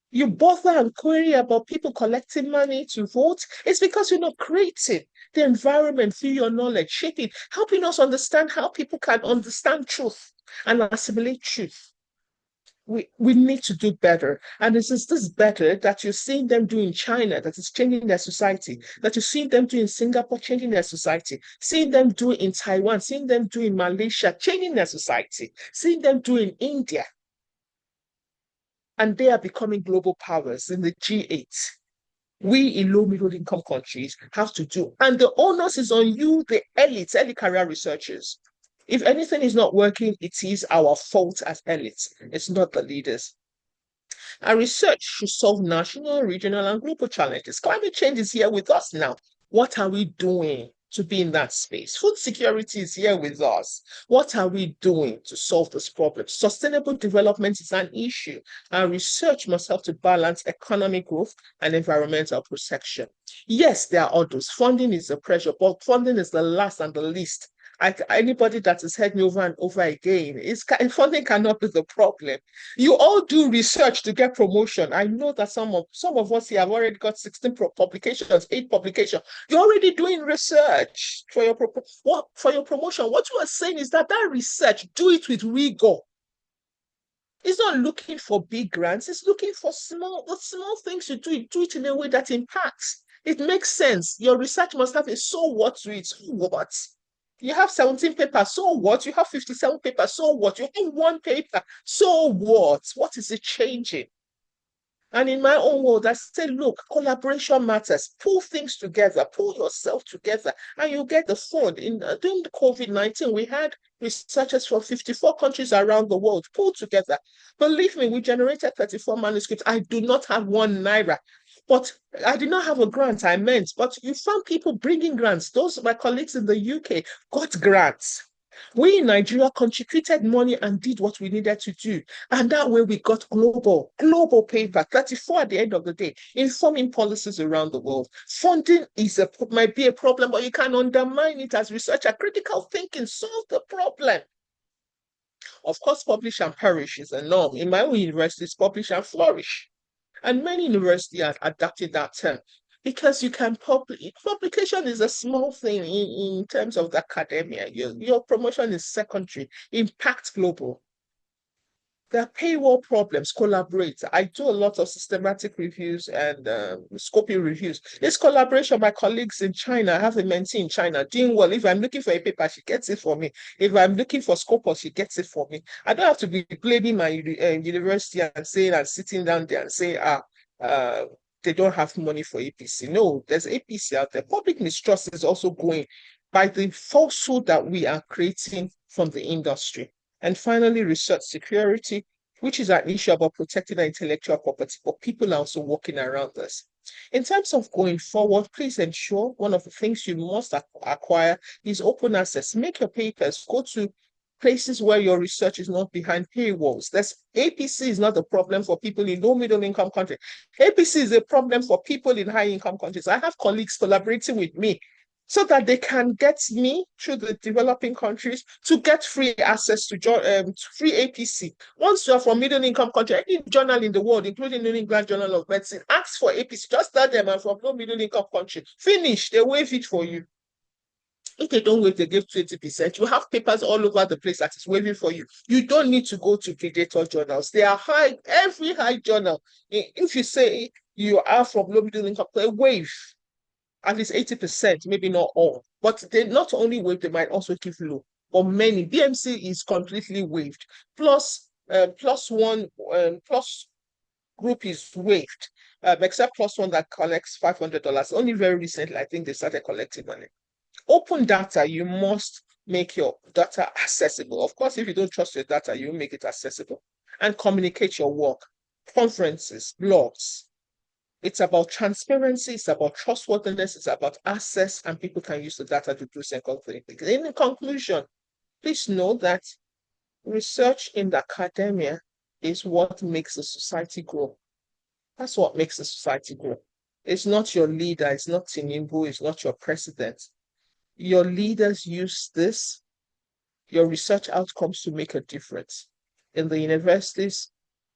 You bother and query about people collecting money to vote, it's because you're not creating the environment through your knowledge, shaping, helping us understand how people can understand truth and assimilate truth. We need to do better. And this better that you're seeing them do in China, that is changing their society, that you're seeing them do in Singapore, changing their society, seeing them do in Taiwan, seeing them do in Malaysia, changing their society, seeing them do in India. And they are becoming global powers in the G8. we in low middle income countries have to do. And the onus is on you, the elites, early career researchers. If anything is not working, it is our fault as elites. It's not the leaders. Our research should solve national, regional, and global challenges. Climate change is here with us now. What are we doing to be in that space? Food security is here with us. What are we doing to solve this problem? Sustainable development is an issue. Our research must help to balance economic growth and environmental protection. Yes, there are others. Funding is a pressure, but funding is the last and the least. Anybody that has heard me over and over again, funding cannot be the problem. You all do research to get promotion. I know that some of us here have already got 16 publications, 8 publications. You're already doing research for your promotion. What you are saying is that research, do it with rigor. It's not looking for big grants. It's looking for small things you do. Do it in a way that impacts. It makes sense. Your research must have a so what to it. So what? You have 17 papers, so what? You have 57 papers, so what? You have 1 paper, so what? What is it changing? And in my own world, I say, look, collaboration matters. Pull things together, pull yourself together, and you get the fund. During the COVID-19, we had researchers from 54 countries around the world pulled together. Believe me, we generated 34 manuscripts. I do not have 1 naira. But I did not have a grant, I meant. But you found people bringing grants. Those, my colleagues in the UK, got grants. We in Nigeria contributed money and did what we needed to do. And that way we got global paper, 34 at the end of the day, informing policies around the world. Funding might be a problem, but you can undermine it as researcher. Critical thinking solve the problem. Of course, publish and perish is a norm. In my own universities, publish and flourish. And many universities are adapting that term because you can publication is a small thing in terms of the academia. Your promotion is secondary, impact global. There are paywall problems, collaborate. I do a lot of systematic reviews and scoping reviews. This collaboration, my colleagues in China, I have a mentee in China doing well. If I'm looking for a paper, she gets it for me. If I'm looking for Scopus, she gets it for me. I don't have to be blaming my university and saying and sitting down there and saying, they don't have money for APC. No, there's APC out there. Public mistrust is also going by the falsehood that we are creating from the industry. And finally, research security, which is an issue about protecting our intellectual property, but people are also working around us. In terms of going forward, please ensure one of the things you must acquire is open access. Make your papers, go to places where your research is not behind paywalls. APC is not a problem for people in low middle income countries. APC is a problem for people in high income countries. I have colleagues collaborating with me so that they can get me through the developing countries to get free access to free APC. Once you are from middle income country, any journal in the world, including the New England Journal of Medicine, asks for APC. Just tell them I'm from low middle income country. Finish, they waive it for you. If they don't waive, they give 20%. You have papers all over the place that is waiving for you. You don't need to go to predator journals. They are high, every high journal. If you say you are from low middle income, they waive at least 80%, maybe not all. But they not only waive, they might also give low. But many, BMC is completely waived. Plus group is waived, except plus one that collects $500. Only very recently, I think they started collecting money. Open data, you must make your data accessible. Of course, if you don't trust your data, you make it accessible. And communicate your work. Conferences, blogs. It's about transparency, it's about trustworthiness, it's about access, and people can use the data to do second things. In conclusion, please know that research in the academia is what makes the society grow. That's what makes the society grow. It's not your leader, it's not Tinubu, it's not your president. Your leaders use your research outcomes to make a difference. In the universities,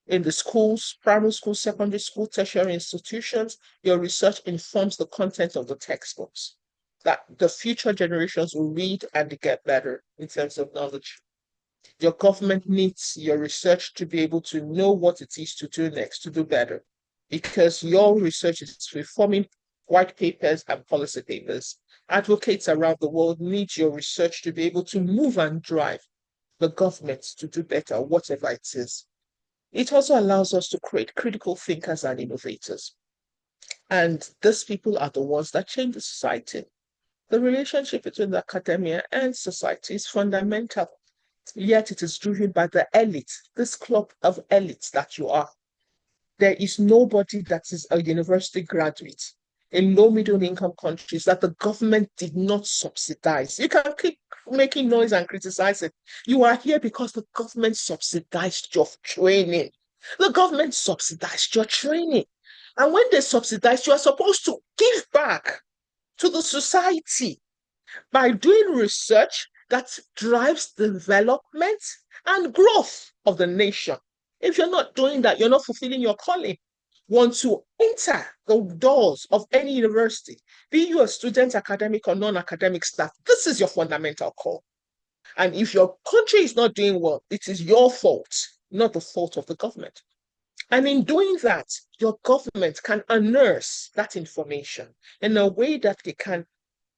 in the schools, primary school, secondary school, tertiary institutions, your research informs the content of the textbooks that the future generations will read and get better in terms of knowledge. Your government needs your research to be able to know what it is to do next, to do better, because your research is reforming white papers and policy papers. Advocates around the world need your research to be able to move and drive the government to do better, whatever it is. It also allows us to create critical thinkers and innovators. And these people are the ones that change the society. The relationship between the academia and society is fundamental, yet it is driven by the elite, this club of elites that you are. There is nobody that is a university graduate in low middle income countries that the government did not subsidize. You can keep making noise and criticize it. You are here because the government subsidized your training. The government subsidized your training. And when they subsidize, you are supposed to give back to the society by doing research that drives development and growth of the nation. If you're not doing that, you're not fulfilling your calling. Once you enter the doors of any university, be you a student, academic, or non academic staff, this is your fundamental call. And if your country is not doing well, it is your fault, not the fault of the government. And in doing that, your government can unearth that information in a way that they can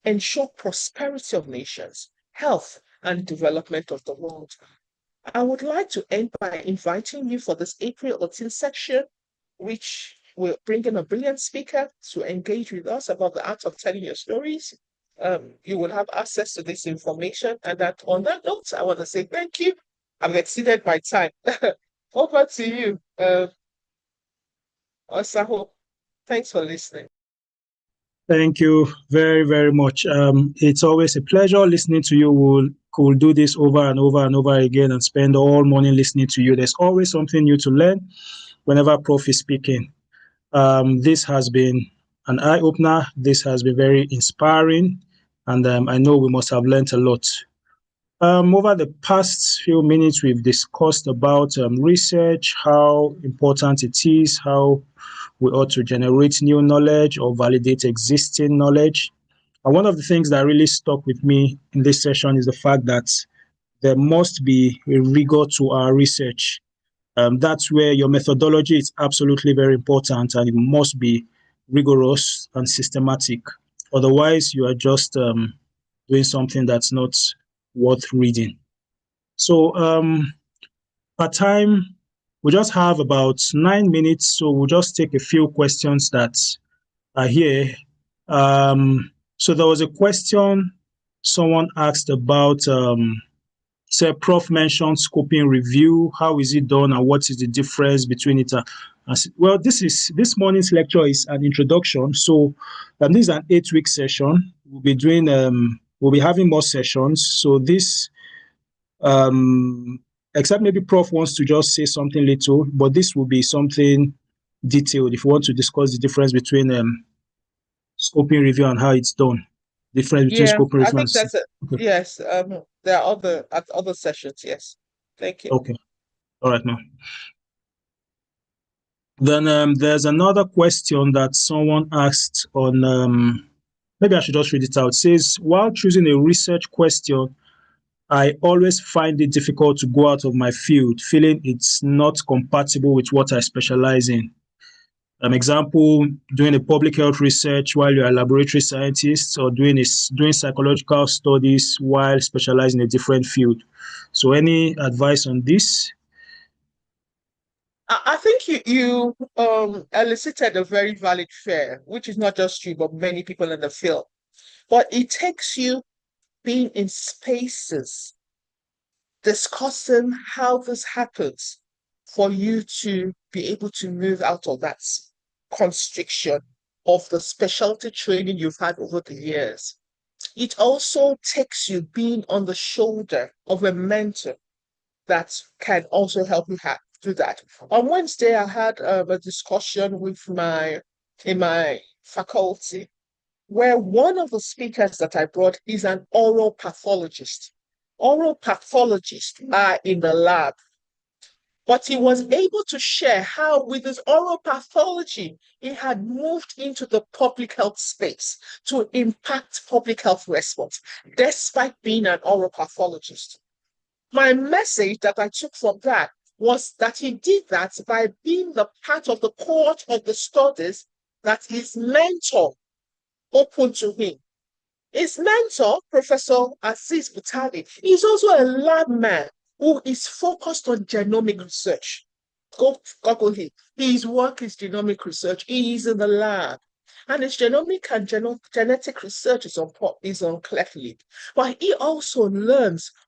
ensure prosperity of nations, health, and development of the world. I would like to end by inviting you for this April 18th section, which will bring in a brilliant speaker to engage with us about the art of telling your stories. You will have access to this information. And on that note, I want to say thank you. I've exceeded my time. Over to you, Osaho. Thanks for listening. Thank you very, very much. It's always a pleasure listening to you. We'll do this over and over and over again and spend all morning listening to you. There's always something new to learn whenever Prof is speaking. This has been an eye-opener. This has been very inspiring, and I know we must have learned a lot. Over the past few minutes, we've discussed about research, how important it is, how we ought to generate new knowledge or validate existing knowledge. And one of the things that really stuck with me in this session is the fact that there must be a rigor to our research. That's where your methodology is absolutely very important, and it must be rigorous and systematic. Otherwise, you are just doing something that's not worth reading. So per time, we just have about 9 minutes, so we'll just take a few questions that are here. So there was a question someone asked about, say, Prof mentioned scoping review. How is it done, and what is the difference between it? Well, this morning's lecture is an introduction. So this is an 8-week session. We'll be doing we'll be having more sessions. So this except maybe Prof wants to just say something little, but this will be something detailed if you want to discuss the difference between scoping review and how it's done. Difference between scoping review I think and that's it. okay. Yes, there are other sessions. Yes, thank you. Okay, all right, now. Then there's another question that someone asked on. Maybe I should just read it out. It says, while choosing a research question, I always find it difficult to go out of my field, feeling it's not compatible with what I specialize in. Example, doing a public health research while you're a laboratory scientist, or doing psychological studies while specializing in a different field. So any advice on this? I think you elicited a very valid fear, which is not just you, but many people in the field. But it takes you being in spaces, discussing how this happens for you to be able to move out of that constriction of the specialty training you've had over the years. It also takes you being on the shoulder of a mentor that can also help you do that. On Wednesday, I had a discussion in my faculty where one of the speakers that I brought is an oral pathologist. Oral pathologists are in the lab, but he was able to share how with his oral pathology, he had moved into the public health space to impact public health response, despite being an oral pathologist. My message that I took from that was that he did that by being the part of the cohort of the studies that his mentor opened to him. His mentor, Professor Aziz Butali, is also a lab man who is focused on genomic research. Go Google him. His work is genomic research. He is in the lab. and his genomic and genetic research is on cleft lip. But he also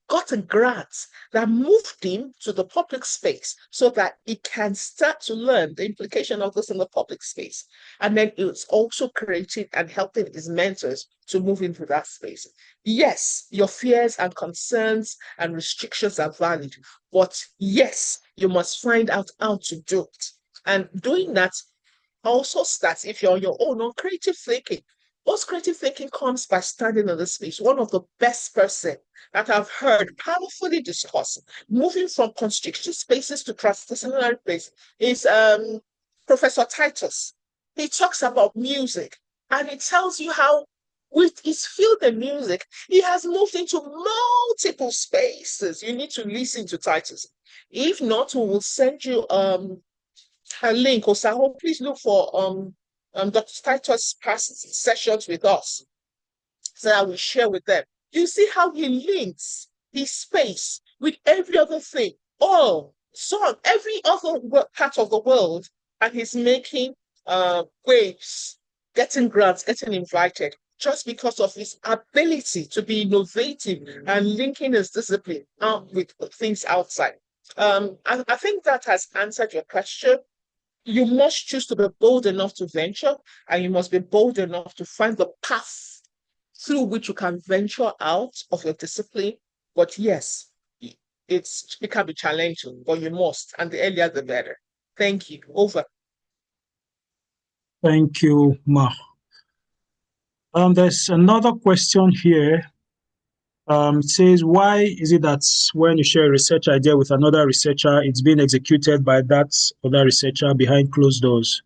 got a grant that moved him to the public space so that he can start to learn the implication of this in the public space. And then it's also creating and helping his mentors to move into that space. Yes, your fears and concerns and restrictions are valid, but yes, you must find out how to do it. And doing that also starts, if you're on your own, on creative thinking. Most creative thinking comes by standing in the space. One of the best person that I've heard powerfully discuss moving from constricted spaces to transdisciplinary space is Professor Titus. He talks about music and he tells you how with his field in music, he has moved into multiple spaces. You need to listen to Titus. If not, we will send you a link. Osaho, please look for Dr. Titus' past sessions with us so that we share with them. You see how he links his space with every other thing, every other part of the world, and he's making waves, getting grants, getting invited, just because of his ability to be innovative and linking his discipline out with things outside. I think that has answered your question. You must choose to be bold enough to venture, and you must be bold enough to find the path through which you can venture out of your discipline. But yes, it can be challenging, but you must, and the earlier the better. Thank you. Over. Thank you, Ma. There's another question here. It says, why is it that when you share a research idea with another researcher, it's being executed by that other researcher behind closed doors?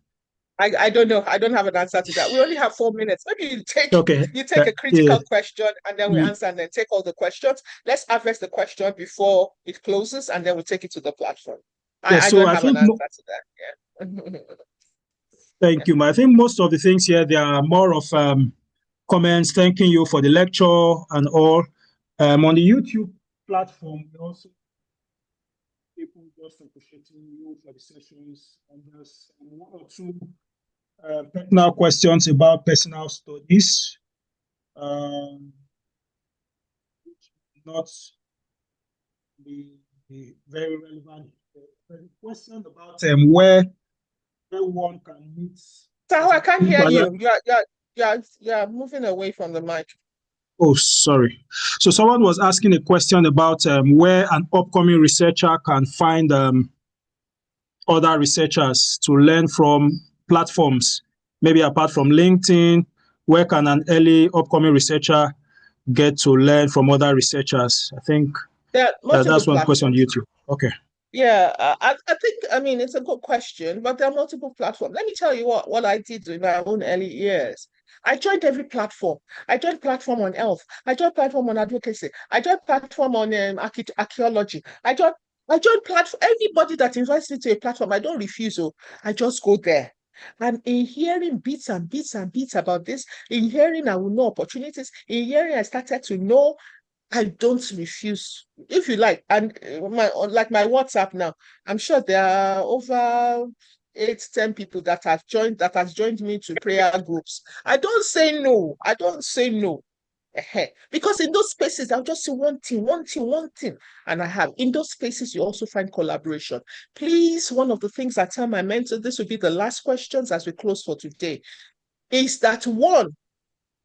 I don't know. I don't have an answer to that. We only have 4 minutes. Maybe you take a critical question and then we answer and then take all the questions. Let's address the question before it closes and then we'll take it to the platform. I don't have an answer to that. Yeah. Thank you, Ma. I think most of the things here, they are more of comments thanking you for the lecture and all. On the YouTube platform, we also people just appreciating you for the sessions, and there's one or two personal questions about personal studies, which not be very relevant. The question about where one can meet. So I can't hear you. You're moving away from the mic. Oh, sorry. So someone was asking a question about where an upcoming researcher can find other researchers to learn from platforms, maybe apart from LinkedIn. Where can an early upcoming researcher get to learn from other researchers? I think that's one question on YouTube. Okay. Yeah, I think, it's a good question, but there are multiple platforms. Let me tell you what I did in my own early years. I joined every platform. I joined platform on health. I joined platform on advocacy. I joined platform on archaeology. I joined platform. Anybody that invites me to a platform, I don't refuse. I just go there. And in hearing bits and bits and bits about this, in hearing I will know opportunities, in hearing I started to know I don't refuse. If you like, and my WhatsApp now, I'm sure there are over 8, 10 people that has joined me to prayer groups. I don't say no. I don't say no. Because in those spaces, I'll just say one thing. And I have in those spaces, you also find collaboration. Please, one of the things I tell my mentors, this will be the last questions as we close for today, is that one,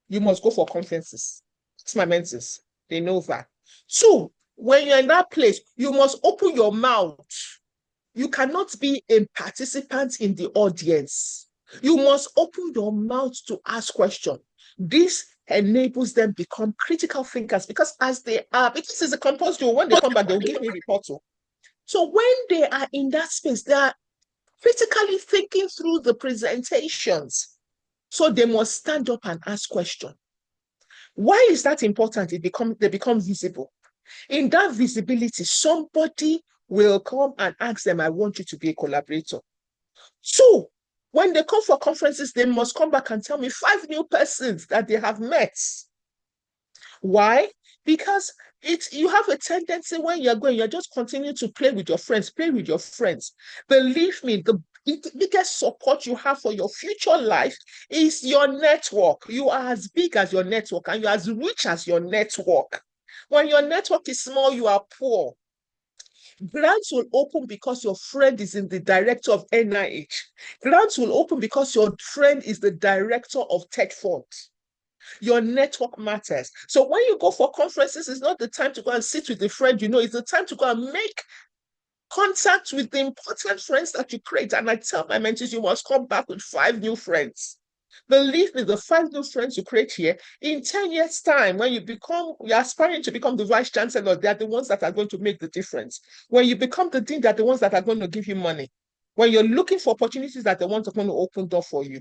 you must go for conferences. It's my mentors. They know that. 2, when you're in that place, you must open your mouth. You cannot be a participant in the audience. You must open your mouth to ask questions. This enables them become critical thinkers because because it's a compulsory, when they come back, they'll give me reports. So when they are in that space, they are critically thinking through the presentations. So they must stand up and ask questions. Why is that important? They become visible. In that visibility, somebody will come and ask them, I want you to be a collaborator. 2, when they come for conferences, they must come back and tell me 5 new persons that they have met. Why? Because you have a tendency when you're going, you're just continuing to play with your friends. Believe me, the biggest support you have for your future life is your network. You are as big as your network and you're as rich as your network. When your network is small, you are poor. Grants will open because your friend is in the director of NIH. Grants will open because your friend is the director of tech funds. Your network matters. So when you go for conferences, it's not the time to go and sit with a friend, it's the time to go and make contact with the important friends that you create. And I tell my mentees, you must come back with 5 new friends. Believe me, the 5 new friends you create here, in 10 years' time, when you're aspiring to become the vice chancellor, they're the ones that are going to make the difference. When you become the dean, they're the ones that are going to give you money. When you're looking for opportunities, that the ones that are going to open door for you.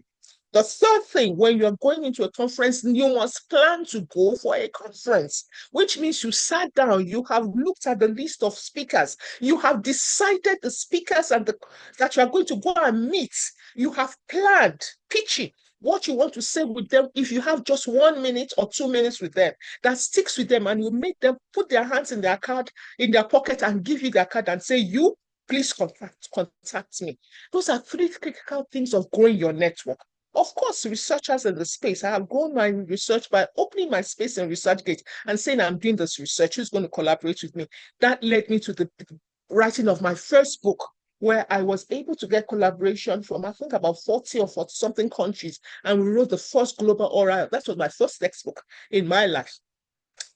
The third thing, when you're going into a conference, you must plan to go for a conference, which means you sat down, you have looked at the list of speakers, you have decided the speakers that you are going to go and meet. You have planned, pitching what you want to say with them. If you have just 1 minute or 2 minutes with them, that sticks with them, and you make them put their hands in their pocket and give you their card and say, you, please contact me. Those are 3 critical things of growing your network. Of course, researchers in the space, I have grown my research by opening my space in ResearchGate and saying, I'm doing this research, who's going to collaborate with me? That led me to the writing of my first book, where I was able to get collaboration from, I think, about 40 or 40 something countries. And we wrote the first global oral. That was my first textbook in my life.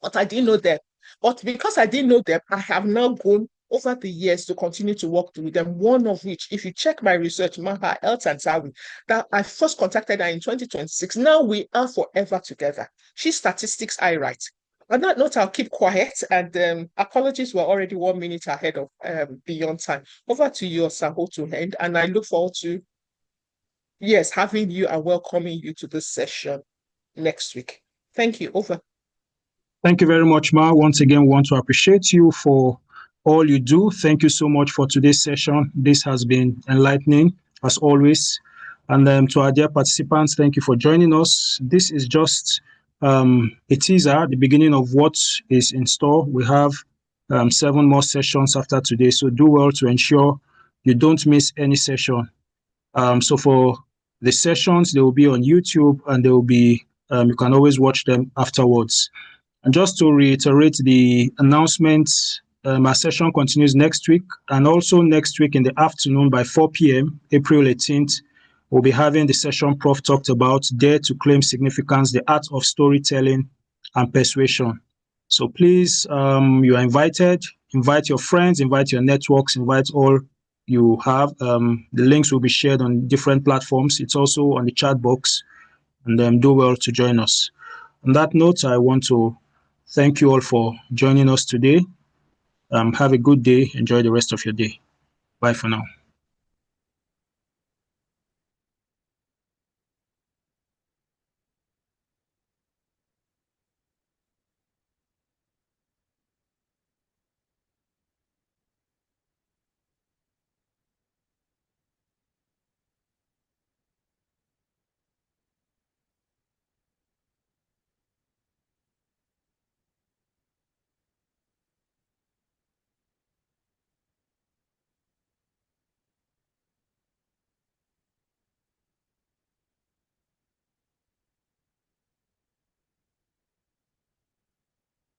But I didn't know them. But because I didn't know them, I have now grown over the years to continue to work with them. One of which, if you check my research, Maha El Tantawi, that I first contacted her in 2026. Now we are forever together. She's statistics, I write. On that note, I'll keep quiet, and apologies, we're already 1 minute ahead of beyond time. Over to you, Saho, to end, and I look forward to, yes, having you and welcoming you to this session next week. Thank you. Over. Thank you very much, Ma. Once again, we want to appreciate you for all you do. Thank you so much for today's session. This has been enlightening, as always. And to our dear participants, thank you for joining us. This is just a teaser, the beginning of what is in store. We have 7 more sessions after today, so do well to ensure you don't miss any session. So for the sessions, they will be on YouTube, and they will be, you can always watch them afterwards. And just to reiterate the announcements, our session continues next week, and also next week in the afternoon by 4 p.m., April 18th, we'll be having the session Prof talked about, Dare to Claim Significance, the Art of Storytelling and Persuasion. So please, you are invited. Invite your friends, invite your networks, invite all you have. The links will be shared on different platforms. It's also on the chat box, and do well to join us. On that note, I want to thank you all for joining us today. Have a good day. Enjoy the rest of your day. Bye for now.